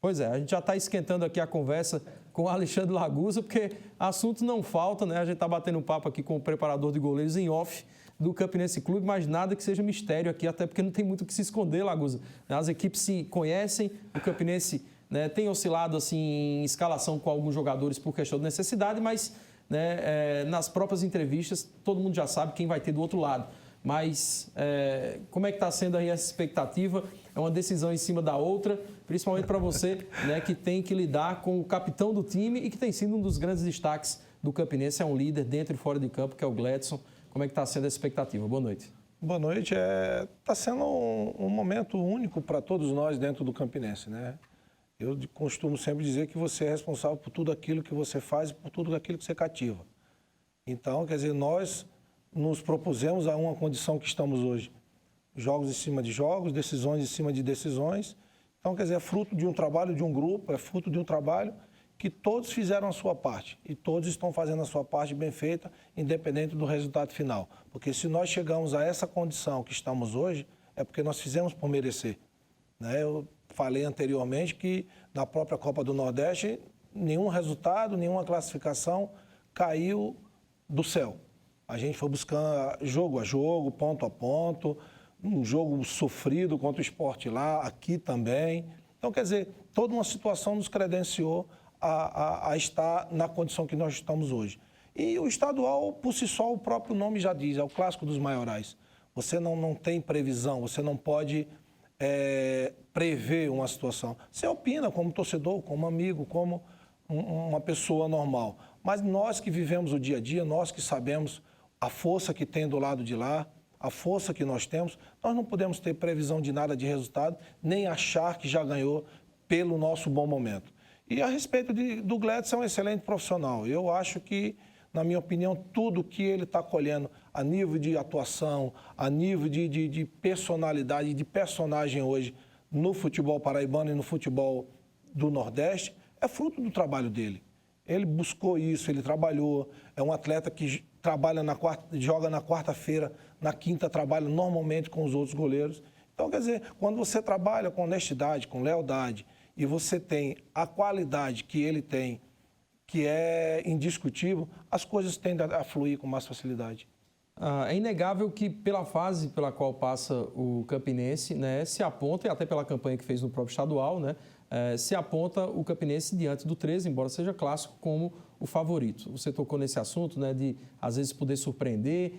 Pois é, a gente já está esquentando aqui a conversa com o Alexandre Lagusa, porque assunto não falta, né? A gente está batendo um papo aqui com o preparador de goleiros em off do Campinense Clube, mas nada que seja mistério aqui, até porque não tem muito o que se esconder, Lagusa. As equipes se conhecem, o Campinense, né, tem oscilado assim, em escalação com alguns jogadores por questão de necessidade, mas né, nas próprias entrevistas todo mundo já sabe quem vai ter do outro lado. Mas como é que está sendo aí essa expectativa? É uma decisão em cima da outra, principalmente para você, né, que tem que lidar com o capitão do time e que tem sido um dos grandes destaques do Campinense, é um líder dentro e fora de campo, que é o Gledson. Como é que está sendo essa expectativa? Boa noite. Boa noite. Está sendo um momento único para todos nós dentro do Campinense, né? Eu costumo sempre dizer que você é responsável por tudo aquilo que você faz e por tudo aquilo que você cativa. Então, quer dizer, nós nos propusemos a uma condição que estamos hoje. Jogos em cima de jogos, decisões em cima de decisões. Então, quer dizer, é fruto de um trabalho de um grupo, é fruto de um trabalho que todos fizeram a sua parte. E todos estão fazendo a sua parte bem feita, independente do resultado final. Porque se nós chegamos a essa condição que estamos hoje, é porque nós fizemos por merecer. Né? Eu falei anteriormente que na própria Copa do Nordeste, nenhum resultado, nenhuma classificação caiu do céu. A gente foi buscando jogo a jogo, ponto a ponto, um jogo sofrido contra o Sport lá, aqui também. Então, quer dizer, toda uma situação nos credenciou a estar na condição que nós estamos hoje. E o estadual, por si só, o próprio nome já diz, é o clássico dos maiorais. Você não tem previsão, você não pode prever uma situação. Você opina como torcedor, como amigo, como uma pessoa normal. Mas nós que vivemos o dia a dia, nós que sabemos a força que tem do lado de lá, a força que nós temos, nós não podemos ter previsão de nada de resultado, nem achar que já ganhou pelo nosso bom momento. E a respeito do Gledson, é um excelente profissional. Eu acho que, na minha opinião, tudo que ele está colhendo a nível de atuação, a nível de personalidade, de personagem hoje no futebol paraibano e no futebol do Nordeste, é fruto do trabalho dele. Ele buscou isso, ele trabalhou, é um atleta que trabalha joga na quarta-feira, na quinta trabalha normalmente com os outros goleiros. Então, quer dizer, quando você trabalha com honestidade, com lealdade, e você tem a qualidade que ele tem, que é indiscutível, as coisas tendem a fluir com mais facilidade. É inegável que pela fase pela qual passa o Campinense, né, se aponta, e até pela campanha que fez no próprio estadual, né, se aponta o Campinense diante do 13, embora seja clássico, como o favorito. Você tocou nesse assunto, né, de às vezes poder surpreender.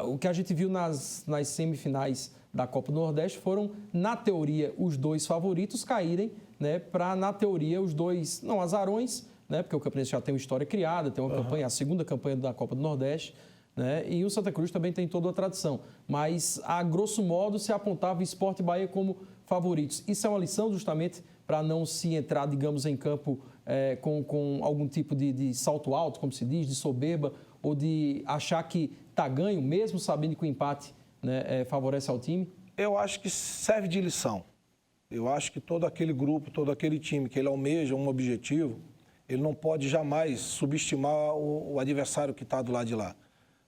O que a gente viu nas semifinais da Copa do Nordeste foram, na teoria, os dois favoritos caírem, né, para, na teoria, os dois, não azarões, né, porque o Campinense já tem uma história criada, tem uma campanha, a segunda campanha da Copa do Nordeste, né, e o Santa Cruz também tem toda a tradição. Mas, a grosso modo, se apontava o Sport e Bahia como favoritos. Isso é uma lição justamente para não se entrar, digamos, em campo com algum tipo de salto alto, como se diz, de soberba, ou de achar que está ganho, mesmo sabendo que o empate, né, favorece ao time? Eu acho que serve de lição. Eu acho que todo aquele grupo, todo aquele time que ele almeja um objetivo, ele não pode jamais subestimar o adversário que está do lado de lá.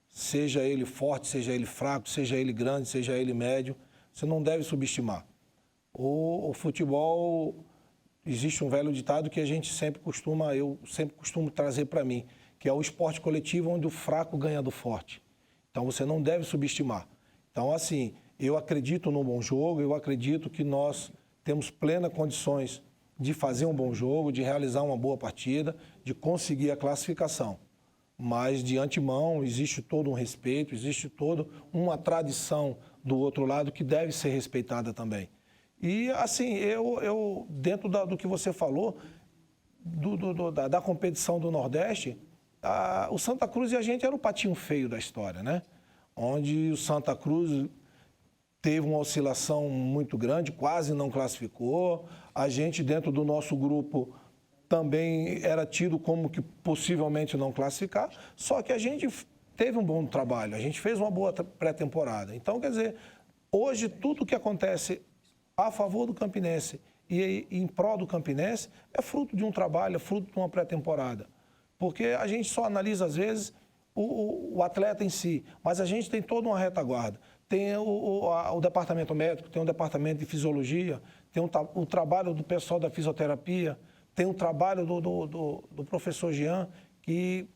Seja ele forte, seja ele fraco, seja ele grande, seja ele médio, você não deve subestimar. O futebol, existe um velho ditado que eu sempre costumo trazer para mim, que é o esporte coletivo onde o fraco ganha do forte. Então você não deve subestimar. Então, assim, eu acredito num bom jogo, eu acredito que nós temos plenas condições de fazer um bom jogo, de realizar uma boa partida, de conseguir a classificação. Mas, de antemão, existe todo um respeito, existe toda uma tradição do outro lado que deve ser respeitada também. E, assim, eu dentro do que você falou, da competição do Nordeste, o Santa Cruz e a gente era o patinho feio da história, né? Onde o Santa Cruz teve uma oscilação muito grande, quase não classificou. A gente, dentro do nosso grupo, também era tido como que possivelmente não classificar, só que a gente teve um bom trabalho, a gente fez uma boa pré-temporada. Então, quer dizer, hoje tudo que acontece a favor do Campinense e em prol do Campinense é fruto de um trabalho, é fruto de uma pré-temporada. Porque a gente só analisa, às vezes, o atleta em si, mas a gente tem toda uma retaguarda. Tem o departamento médico, tem o departamento de fisiologia, tem o trabalho do pessoal da fisioterapia, tem o trabalho do professor Jean, que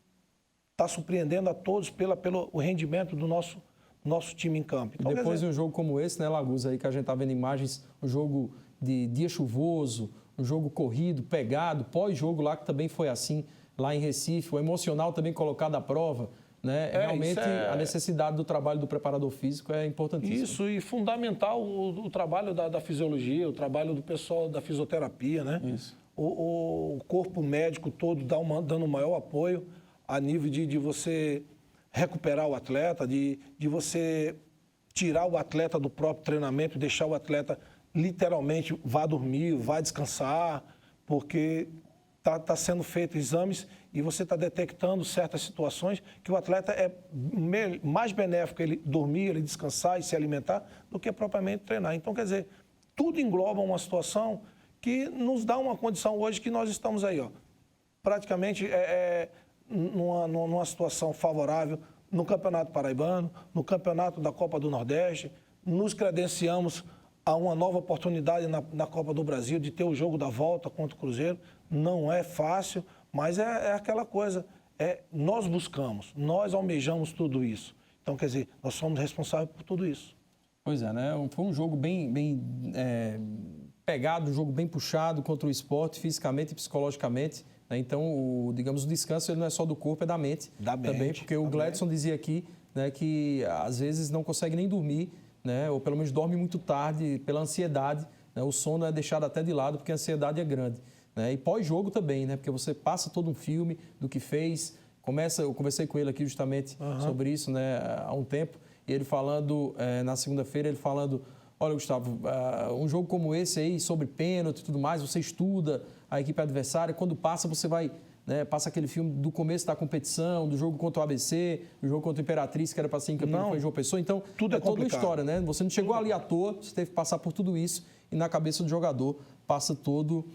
está surpreendendo a todos pelo rendimento do nosso time em campo. Então, depois de um jogo como esse, né, Laguz, aí que a gente está vendo imagens, um jogo de dia chuvoso, um jogo corrido, pegado, pós-jogo lá que também foi assim, lá em Recife, o emocional também colocado à prova, né? Realmente a necessidade do trabalho do preparador físico é importantíssima. Isso, e fundamental o trabalho da fisiologia, o trabalho do pessoal da fisioterapia, né? Isso. O corpo médico todo dando maior apoio a nível de você recuperar o atleta, de você tirar o atleta do próprio treinamento e deixar o atleta literalmente vá dormir, vá descansar, porque está sendo feito exames e você está detectando certas situações que o atleta é mais benéfico ele dormir, ele descansar e se alimentar do que propriamente treinar. Então, quer dizer, tudo engloba uma situação que nos dá uma condição hoje que nós estamos aí, ó, praticamente numa situação favorável no Campeonato Paraibano, no Campeonato da Copa do Nordeste, nos credenciamos a uma nova oportunidade na Copa do Brasil de ter o jogo da volta contra o Cruzeiro. Não é fácil, mas é aquela coisa, nós buscamos, nós almejamos tudo isso. Então, quer dizer, nós somos responsáveis por tudo isso. Pois é, né? Foi um jogo bem pegado, um jogo bem puxado contra o Sport, fisicamente e psicologicamente. Né? Então, digamos, o descanso ele não é só do corpo, é da mente. Também, porque o Gladson dizia aqui, né, que às vezes não consegue nem dormir, né, ou pelo menos dorme muito tarde pela ansiedade. Né? O sono é deixado até de lado porque a ansiedade é grande. Né? E pós-jogo também, né? Porque você passa todo um filme do que fez. Eu conversei com ele aqui justamente sobre isso, né, há um tempo. E ele falando, na segunda-feira, ele falando: olha, Gustavo, um jogo como esse aí, sobre pênalti e tudo mais, você estuda a equipe adversária, quando passa, você vai, né, passa aquele filme do começo da competição, do jogo contra o ABC, do jogo contra o Imperatriz, que era para ser em campeão, foi João Pessoa. Então, tudo é toda uma história, né? Você não chegou ali à toa, você teve que passar por tudo isso e na cabeça do jogador passa todo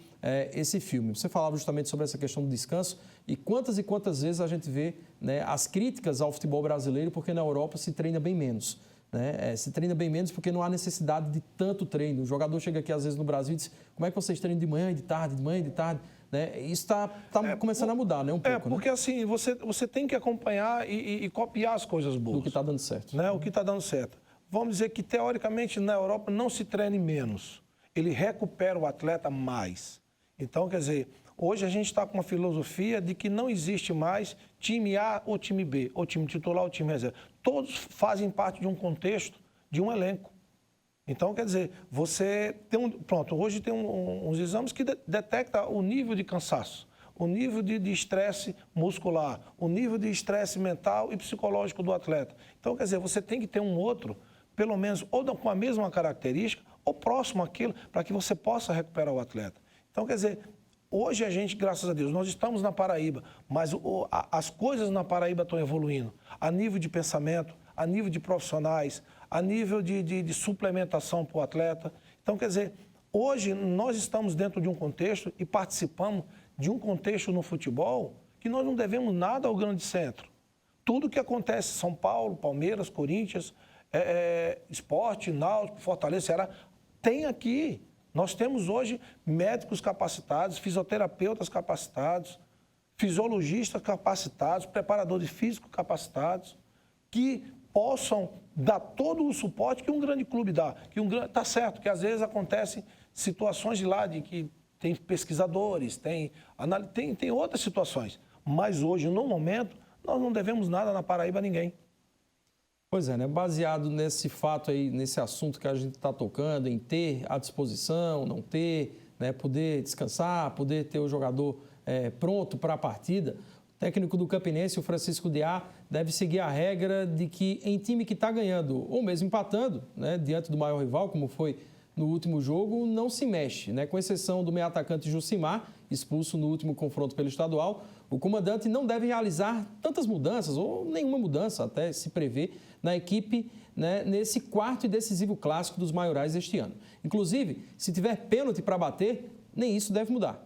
esse filme. Você falava justamente sobre essa questão do descanso e quantas vezes a gente vê, né, as críticas ao futebol brasileiro porque na Europa se treina bem menos. Né? Se treina bem menos porque não há necessidade de tanto treino. O jogador chega aqui às vezes no Brasil e diz: como é que vocês treinam de manhã e de tarde, de manhã e de tarde? Né? Isso está começando a mudar, né? Um pouco. Porque assim, você tem que acompanhar e copiar as coisas boas. O que está dando certo. Né? O que está dando certo. Vamos dizer que, teoricamente, na Europa não se treine menos. Ele recupera o atleta mais. Então, quer dizer, hoje a gente está com uma filosofia de que não existe mais time A ou time B, ou time titular ou time reserva. Todos fazem parte de um contexto, de um elenco. Então, quer dizer, você tem hoje tem uns exames que detectam o nível de cansaço, o nível de estresse muscular, o nível de estresse mental e psicológico do atleta. Então, quer dizer, você tem que ter um outro, pelo menos, ou com a mesma característica, ou próximo àquilo, para que você possa recuperar o atleta. Então, quer dizer, hoje a gente, graças a Deus, nós estamos na Paraíba, mas as coisas na Paraíba estão evoluindo, a nível de pensamento, a nível de profissionais, a nível de suplementação para o atleta. Então, quer dizer, hoje nós estamos dentro de um contexto e participamos de um contexto no futebol que nós não devemos nada ao grande centro. Tudo que acontece em São Paulo, Palmeiras, Corinthians, Sport, Náutico, Fortaleza, Ceará, tem aqui. Nós temos hoje médicos capacitados, fisioterapeutas capacitados, fisiologistas capacitados, preparadores físicos capacitados, que possam dar todo o suporte que um grande clube dá. Tá certo que às vezes acontecem situações de lá de que tem pesquisadores, tem outras situações. Mas hoje, no momento, nós não devemos nada na Paraíba a ninguém. Pois é, né? Baseado nesse fato aí, nesse assunto que a gente está tocando, em ter à disposição, não ter, né? Poder descansar, poder ter o jogador pronto para a partida, o técnico do Campinense, o Francisco Diá, deve seguir a regra de que em time que está ganhando ou mesmo empatando, né? Diante do maior rival, como foi no último jogo, não se mexe, né? Com exceção do meio atacante Jucimar, expulso no último confronto pelo estadual, o comandante não deve realizar tantas mudanças, ou nenhuma mudança até se prevê, na equipe, né, nesse quarto e decisivo clássico dos maiorais deste ano. Inclusive, se tiver pênalti para bater, nem isso deve mudar.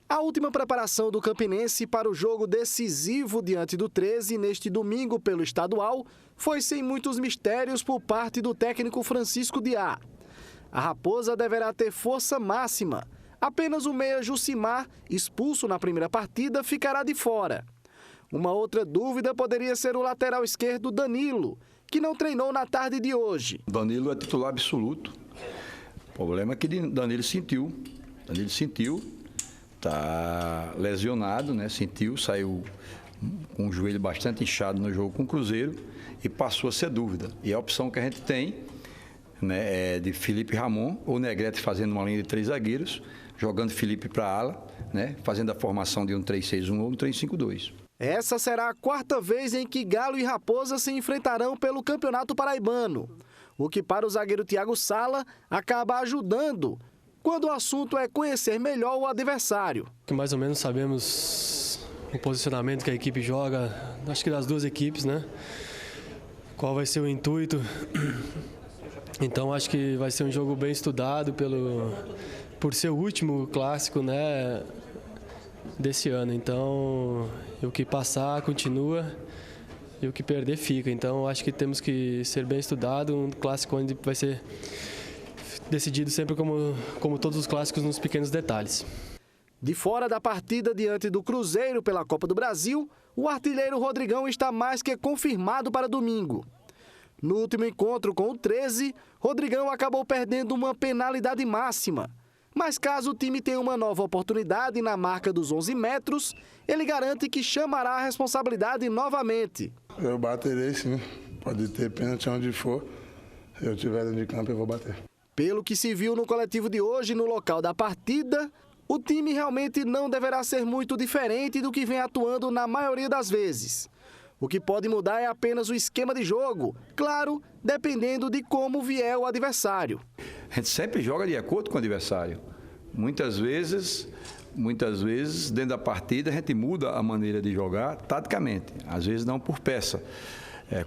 A última preparação do Campinense para o jogo decisivo diante do 13 neste domingo pelo estadual foi sem muitos mistérios por parte do técnico Francisco Diá. A Raposa deverá ter força máxima. Apenas o meia Jucimar, expulso na primeira partida, ficará de fora. Uma outra dúvida poderia ser o lateral esquerdo Danilo, que não treinou na tarde de hoje. Danilo é titular absoluto. O problema é que Danilo sentiu, está lesionado, né? Saiu com o joelho bastante inchado no jogo com o Cruzeiro e passou a ser dúvida. E a opção que a gente tem, né, é de Felipe Ramon ou Negrete fazendo uma linha de 3 zagueiros, jogando Felipe para a ala, né, fazendo a formação de um 3-6-1 ou um 3-5-2. Essa será a 4ª vez em que Galo e Raposa se enfrentarão pelo Campeonato Paraibano, o que para o zagueiro Thiago Sala acaba ajudando quando o assunto é conhecer melhor o adversário. Mais ou menos sabemos o posicionamento que a equipe joga, acho que das duas equipes, né? Qual vai ser o intuito. Então acho que vai ser um jogo bem estudado por ser o último clássico, né, desse ano. Então o que passar continua e o que perder fica. Então acho que temos que ser bem estudado, um clássico onde vai ser decidido sempre como todos os clássicos nos pequenos detalhes. De fora da partida diante do Cruzeiro pela Copa do Brasil, o artilheiro Rodrigão está mais que confirmado para domingo. No último encontro com o 13, Rodrigão acabou perdendo uma penalidade máxima. Mas caso o time tenha uma nova oportunidade na marca dos 11 metros, ele garante que chamará a responsabilidade novamente. Eu baterei sim, pode ter pênalti onde for, se eu estiver dentro de campo eu vou bater. Pelo que se viu no coletivo de hoje no local da partida, o time realmente não deverá ser muito diferente do que vem atuando na maioria das vezes. O que pode mudar é apenas o esquema de jogo, claro, dependendo de como vier o adversário. A gente sempre joga de acordo com o adversário. Muitas vezes, dentro da partida, a gente muda a maneira de jogar taticamente, às vezes não por peça.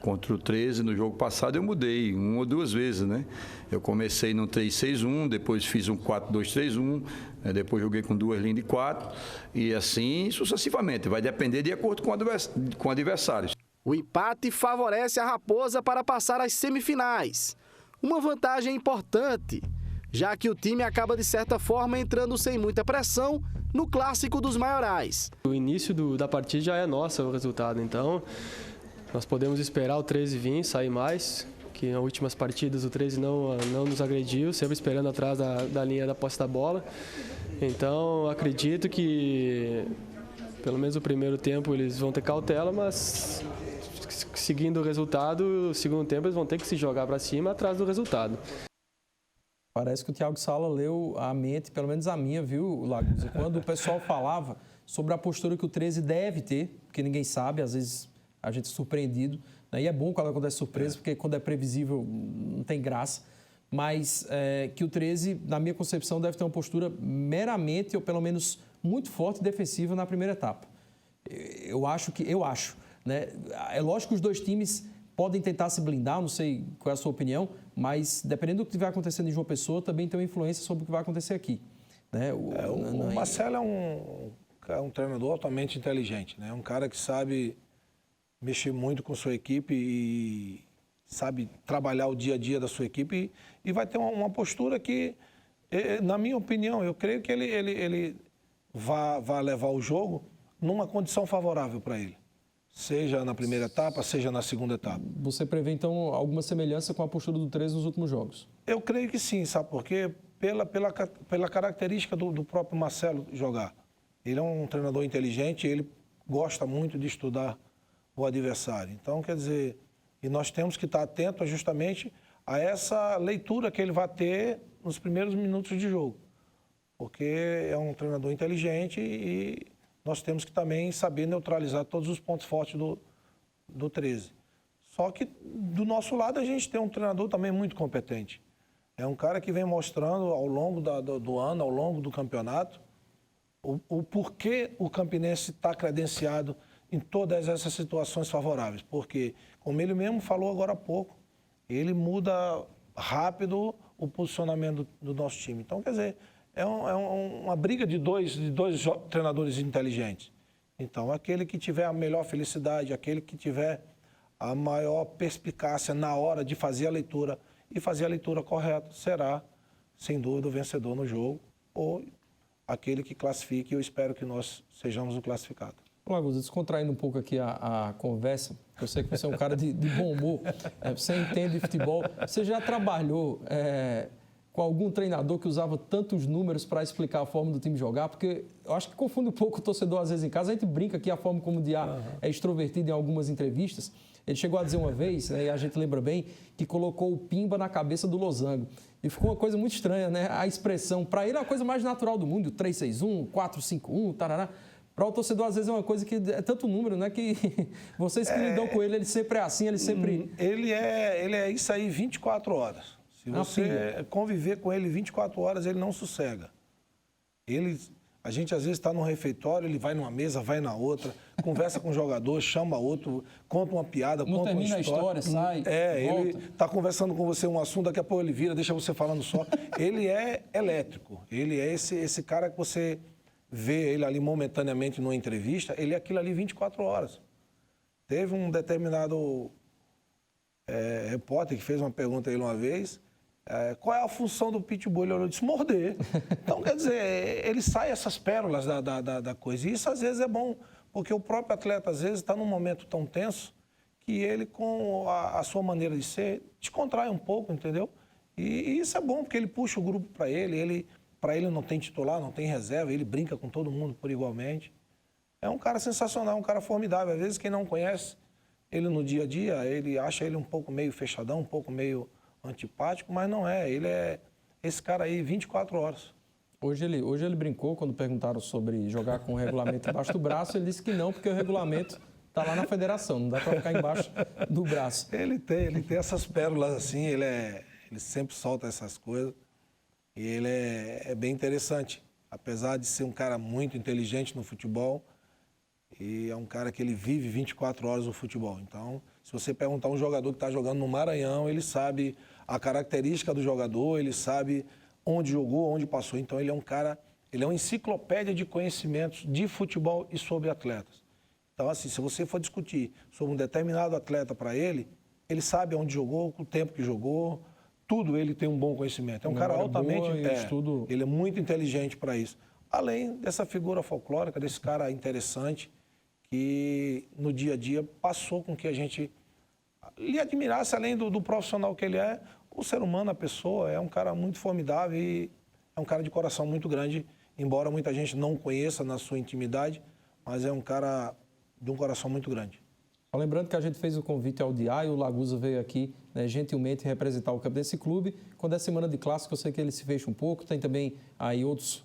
Contra o 13, no jogo passado, eu mudei 1 ou 2 vezes, né? Eu comecei no 3-6-1, depois fiz um 4-2-3-1, depois joguei com 2 linhas de 4, e assim sucessivamente. Vai depender de acordo com o adversário. O empate favorece a Raposa para passar às semifinais. Uma vantagem importante, já que o time acaba, de certa forma, entrando sem muita pressão no clássico dos maiorais. O início da partida já é nosso o resultado, então nós podemos esperar o 13 vir, sair mais, que nas últimas partidas o 13 não nos agrediu, sempre esperando atrás da linha da posse da bola. Então acredito que pelo menos o primeiro tempo eles vão ter cautela, mas seguindo o resultado, o segundo tempo eles vão ter que se jogar para cima atrás do resultado. Parece que o Thiago Sala leu a mente, pelo menos a minha, viu, Lagos? Quando o pessoal falava sobre a postura que o 13 deve ter, porque ninguém sabe, às vezes a gente é surpreendido, né? E é bom quando acontece surpresa, porque quando é previsível não tem graça, mas que o 13, na minha concepção, deve ter uma postura meramente, ou pelo menos muito forte e defensiva na primeira etapa. Eu acho, né? É lógico que os dois times podem tentar se blindar, não sei qual é a sua opinião, mas dependendo do que estiver acontecendo em João Pessoa, também tem uma influência sobre o que vai acontecer aqui, né? O Marcelo é um treinador altamente inteligente, né? Um cara que sabe mexer muito com sua equipe e sabe trabalhar o dia a dia da sua equipe e vai ter uma postura que, na minha opinião, eu creio que ele vai levar o jogo numa condição favorável para ele, seja na primeira etapa, seja na segunda etapa. Você prevê, então, alguma semelhança com a postura do 13 nos últimos jogos? Eu creio que sim, sabe por quê? Pela característica do próprio Marcelo jogar. Ele é um treinador inteligente, ele gosta muito de estudar o adversário. Então, quer dizer, e nós temos que estar atentos justamente a essa leitura que ele vai ter nos primeiros minutos de jogo. Porque é um treinador inteligente e nós temos que também saber neutralizar todos os pontos fortes do 13. Só que, do nosso lado, a gente tem um treinador também muito competente. É um cara que vem mostrando ao longo do ano, ao longo do campeonato, o porquê o Campinense está credenciado em todas essas situações favoráveis. Porque, como ele mesmo falou agora há pouco, ele muda rápido o posicionamento do nosso time. Então, quer dizer, é uma briga de dois treinadores inteligentes. Então, aquele que tiver a melhor felicidade, aquele que tiver a maior perspicácia na hora de fazer a leitura e fazer a leitura correta, será sem dúvida, o vencedor no jogo ou aquele que classifique, e eu espero que nós sejamos o classificado. Lagusa, descontraindo um pouco aqui a conversa, eu sei que você é um cara de bom humor, você entende de futebol, você já trabalhou com algum treinador que usava tantos números para explicar a forma do time jogar? Porque eu acho que confunde um pouco o torcedor às vezes em casa. A gente brinca aqui a forma como o Diá é extrovertido em algumas entrevistas. Ele chegou a dizer uma vez, né, e a gente lembra bem, que colocou o pimba na cabeça do losango. E ficou uma coisa muito estranha, né? A expressão, para ele é a coisa mais natural do mundo, 3-6-1, 4-5-1, tarará. Para o torcedor, às vezes, é uma coisa que é tanto número, né? Que vocês que lidam com ele sempre é assim, ele sempre... Ele é isso aí 24 horas. Se você conviver com ele 24 horas, ele não sossega. A gente, às vezes, está num refeitório, ele vai numa mesa, vai na outra, conversa com o jogador, chama outro, conta uma piada, não conta uma história. Não termina a história, sai, ele volta. está conversando com você um assunto, daqui a pouco ele vira, deixa você falando só. Ele é elétrico. Ele é esse cara que você vê ele ali momentaneamente numa entrevista, ele é aquilo ali 24 horas. Teve um determinado repórter que fez uma pergunta a ele uma vez, qual é a função do pitbull? Ele olhou e disse, morder. Então, quer dizer, ele sai essas pérolas da coisa. E isso, às vezes, é bom, porque o próprio atleta, às vezes, está num momento tão tenso que ele, com a sua maneira de ser, descontrai um pouco, entendeu? E isso é bom, porque ele puxa o grupo para ele. Para ele não tem titular, não tem reserva, ele brinca com todo mundo por igualmente. É um cara sensacional, um cara formidável. Às vezes, quem não conhece ele no dia a dia, ele acha ele um pouco meio fechadão, um pouco meio antipático, mas não é. Ele é esse cara aí 24 horas. Hoje ele brincou quando perguntaram sobre jogar com o regulamento embaixo do braço, ele disse que não, porque o regulamento está lá na federação, não dá para ficar embaixo do braço. Ele tem essas pérolas assim, ele sempre solta essas coisas e ele é bem interessante. Apesar de ser um cara muito inteligente no futebol, e é um cara que ele vive 24 horas no futebol. Então, se você perguntar a um jogador que está jogando no Maranhão, ele sabe a característica do jogador, ele sabe onde jogou, onde passou. Então, ele é um cara, ele é uma enciclopédia de conhecimentos de futebol e sobre atletas. Então, assim, se você for discutir sobre um determinado atleta para ele, ele sabe onde jogou, o tempo que jogou, tudo ele tem um bom conhecimento. É um cara altamente... Ele é muito inteligente para isso. Além dessa figura folclórica, desse cara interessante, que no dia a dia passou com que a gente lhe admirasse, além do profissional que ele é, o ser humano, a pessoa, é um cara muito formidável e é um cara de coração muito grande, embora muita gente não o conheça na sua intimidade, mas é um cara de um coração muito grande. Lembrando que a gente fez o convite ao Diá e o Lagusa veio aqui, né, gentilmente representar o Campinense Clube. Quando é semana de clássico, eu sei que ele se fecha um pouco, tem também aí outros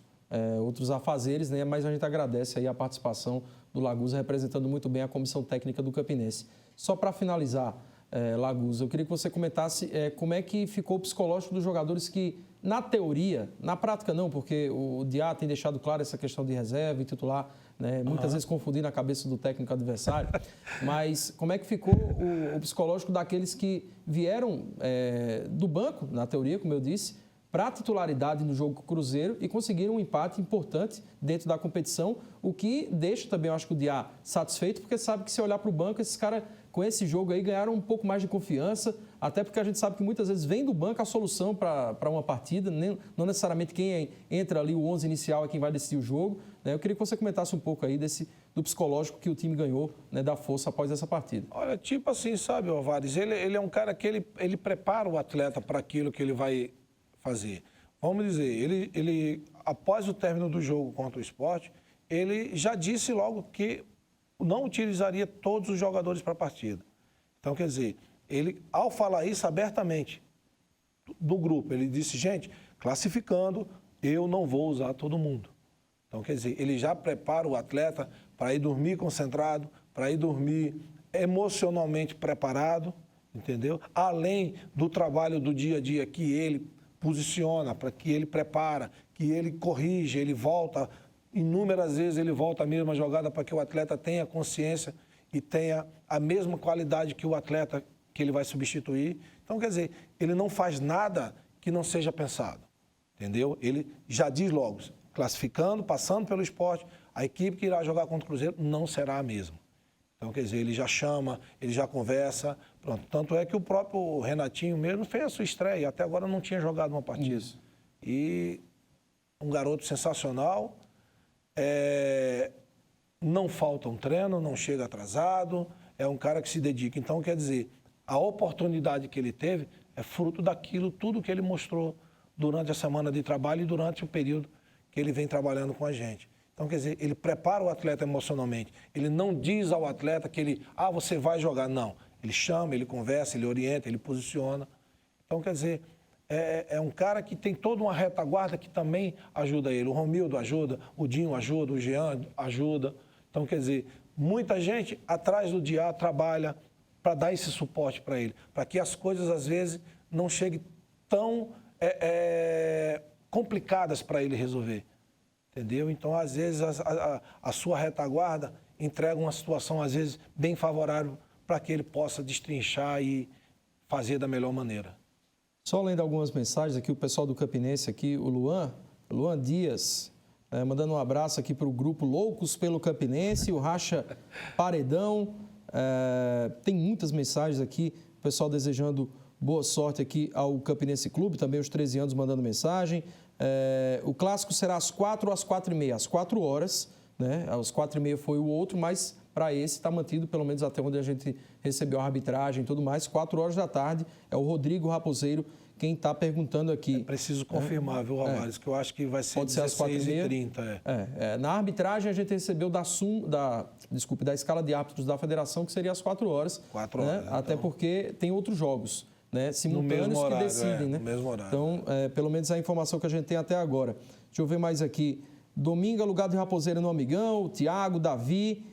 afazeres, né, mas a gente agradece aí a participação do Lagusa, representando muito bem a comissão técnica do Campinense. Só para finalizar, Lagusa, eu queria que você comentasse como é que ficou o psicológico dos jogadores que, na teoria, na prática não, porque o Diá tem deixado claro essa questão de reserva e titular, né, muitas vezes confundindo a cabeça do técnico adversário, mas como é que ficou o psicológico daqueles que vieram do banco, na teoria, como eu disse, para a titularidade no jogo com o Cruzeiro e conseguiram um empate importante dentro da competição, o que deixa também, eu acho que o Diá satisfeito, porque sabe que se olhar para o banco, esses caras, com esse jogo aí, ganharam um pouco mais de confiança, até porque a gente sabe que muitas vezes vem do banco a solução para uma partida, não necessariamente quem entra ali, o 11 inicial é quem vai decidir o jogo. Né? Eu queria que você comentasse um pouco aí do psicológico que o time ganhou, né, da força após essa partida. Olha, tipo assim, sabe, Ovares, ele é um cara que ele prepara o atleta para aquilo que ele vai fazer. Vamos dizer, ele após o término do jogo contra o Sport, ele já disse logo que não utilizaria todos os jogadores para a partida. Então, quer dizer, ele, ao falar isso abertamente do grupo, ele disse, gente, classificando, eu não vou usar todo mundo. Então, quer dizer, ele já prepara o atleta para ir dormir concentrado, para ir dormir emocionalmente preparado, entendeu? Além do trabalho do dia a dia que ele posiciona, para que ele prepara, que ele corrige, ele volta, inúmeras vezes ele volta a mesma jogada para que o atleta tenha consciência e tenha a mesma qualidade que o atleta que ele vai substituir. Então, quer dizer, ele não faz nada que não seja pensado, entendeu? Ele já diz logo, classificando, passando pelo Sport, a equipe que irá jogar contra o Cruzeiro não será a mesma. Então, quer dizer, ele já chama, ele já conversa, pronto. Tanto é que o próprio Renatinho mesmo fez a sua estreia, até agora não tinha jogado uma partida. Isso. E um garoto sensacional, não falta um treino, não chega atrasado, é um cara que se dedica. Então, quer dizer, a oportunidade que ele teve é fruto daquilo, tudo que ele mostrou durante a semana de trabalho e durante o período que ele vem trabalhando com a gente. Então, quer dizer, ele prepara o atleta emocionalmente. Ele não diz ao atleta que ele, você vai jogar. Não. Ele chama, ele conversa, ele orienta, ele posiciona. Então, quer dizer, é um cara que tem toda uma retaguarda que também ajuda ele. O Romildo ajuda, o Dinho ajuda, o Jean ajuda. Então, quer dizer, muita gente atrás do Diá trabalha para dar esse suporte para ele, para que as coisas, às vezes, não cheguem tão complicadas para ele resolver. Entendeu? Então, às vezes, a sua retaguarda entrega uma situação, às vezes, bem favorável para que ele possa destrinchar e fazer da melhor maneira. Só lendo algumas mensagens aqui, o pessoal do Campinense aqui, o Luan Dias, mandando um abraço aqui para o grupo Loucos pelo Campinense, o Racha Paredão, tem muitas mensagens aqui, o pessoal desejando boa sorte aqui ao Campinense Clube, também os 13 anos mandando mensagem. O clássico será às 4 ou às 4h30? Às 4 horas, né? Às 4h30 foi o outro, mas para esse está mantido, pelo menos até onde a gente recebeu a arbitragem e tudo mais, 4 horas da tarde. É o Rodrigo Raposeiro quem está perguntando aqui. Preciso confirmar, viu, Romário? Que eu acho que vai ser 16h30. Na arbitragem a gente recebeu da escala de árbitros da federação, que seria às 4 horas. 4 horas. Né? Então... Até porque tem outros jogos, né, simultâneos horário, que decidem, né? No mesmo horário. Então, pelo menos a informação que a gente tem até agora. Deixa eu ver mais aqui. Domingo, lugar de Raposeira no Amigão, Tiago, Davi.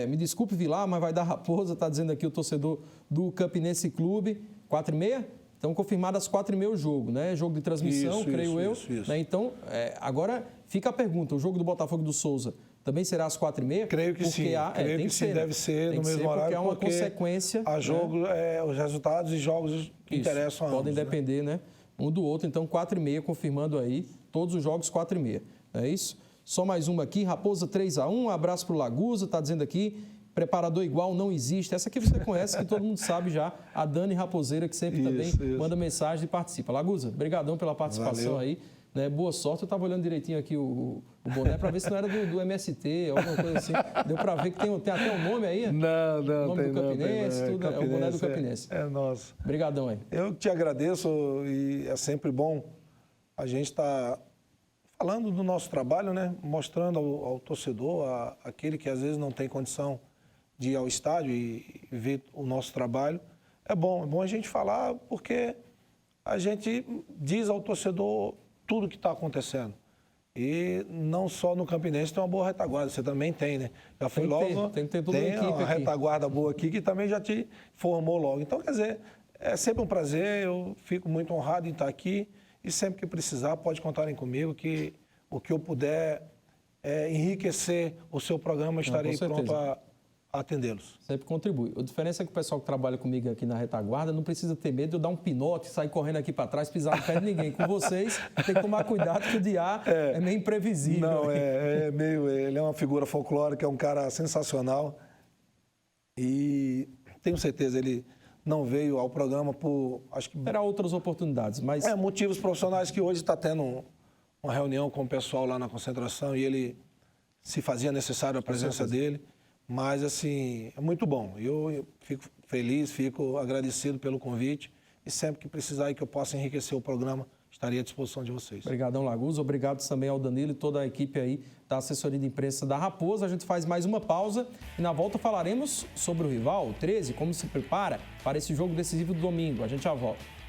Me desculpe, Vilar, mas vai dar Raposa, está dizendo aqui o torcedor do Campinense Clube. 4h30? Então, confirmado às 4h30 o jogo, né? Jogo de transmissão, creio eu. Isso. Né? Então, agora fica a pergunta: o jogo do Botafogo e do Souza também será às 4h30? Creio que sim. Creio que sim, deve ser no mesmo horário. Porque é uma consequência. A jogo, os resultados e jogos interessam a ambos. Podem depender, né? Um do outro. Então, 4h30, confirmando aí todos os jogos 4h30. É isso? Só mais uma aqui. Raposa 3-1. Um abraço para o Lagusa, está dizendo aqui. Preparador igual não existe. Essa aqui você conhece, que todo mundo sabe já. A Dani Raposeira, que sempre também manda mensagem e participa. Lagusa, brigadão pela participação. Valeu. Aí. Né? Boa sorte. Eu estava olhando direitinho aqui o boné para ver se não era do MST, alguma coisa assim. Deu para ver que tem até um nome aí? Não, o nome do Campinense, tudo. Campinense, é o boné do Campinense. É nosso. Brigadão aí. Eu te agradeço e é sempre bom a gente estar falando do nosso trabalho, né? Mostrando ao torcedor, aquele que às vezes não tem condição de ir ao estádio e ver o nosso trabalho. É bom a gente falar porque a gente diz ao torcedor tudo o que está acontecendo. E não só no Campinense tem uma boa retaguarda, você também tem, né? Já fui logo, tem toda uma equipe uma aqui. Retaguarda boa aqui que também já te formou logo. Então, quer dizer, é sempre um prazer, eu fico muito honrado em estar aqui e sempre que precisar pode contarem comigo que o que eu puder enriquecer o seu programa, estarei pronto a atendê-los. Sempre contribui. A diferença é que o pessoal que trabalha comigo aqui na retaguarda não precisa ter medo de eu dar um pinote, sair correndo aqui para trás, pisar no pé de ninguém. Com vocês, tem que tomar cuidado que o Diá é meio imprevisível. Não, ele é uma figura folclórica, é um cara sensacional e tenho certeza ele não veio ao programa por... acho que terá outras oportunidades, mas... motivos profissionais que hoje está tendo uma reunião com o pessoal lá na concentração e ele se fazia necessário a presença dele. Mas, assim, é muito bom. Eu fico feliz, fico agradecido pelo convite e sempre que precisar e que eu possa enriquecer o programa, estarei à disposição de vocês. Obrigadão, Lagusa. Obrigado também ao Danilo e toda a equipe aí da assessoria de imprensa da Raposa. A gente faz mais uma pausa e na volta falaremos sobre o rival, o 13, como se prepara para esse jogo decisivo do domingo. A gente já volta.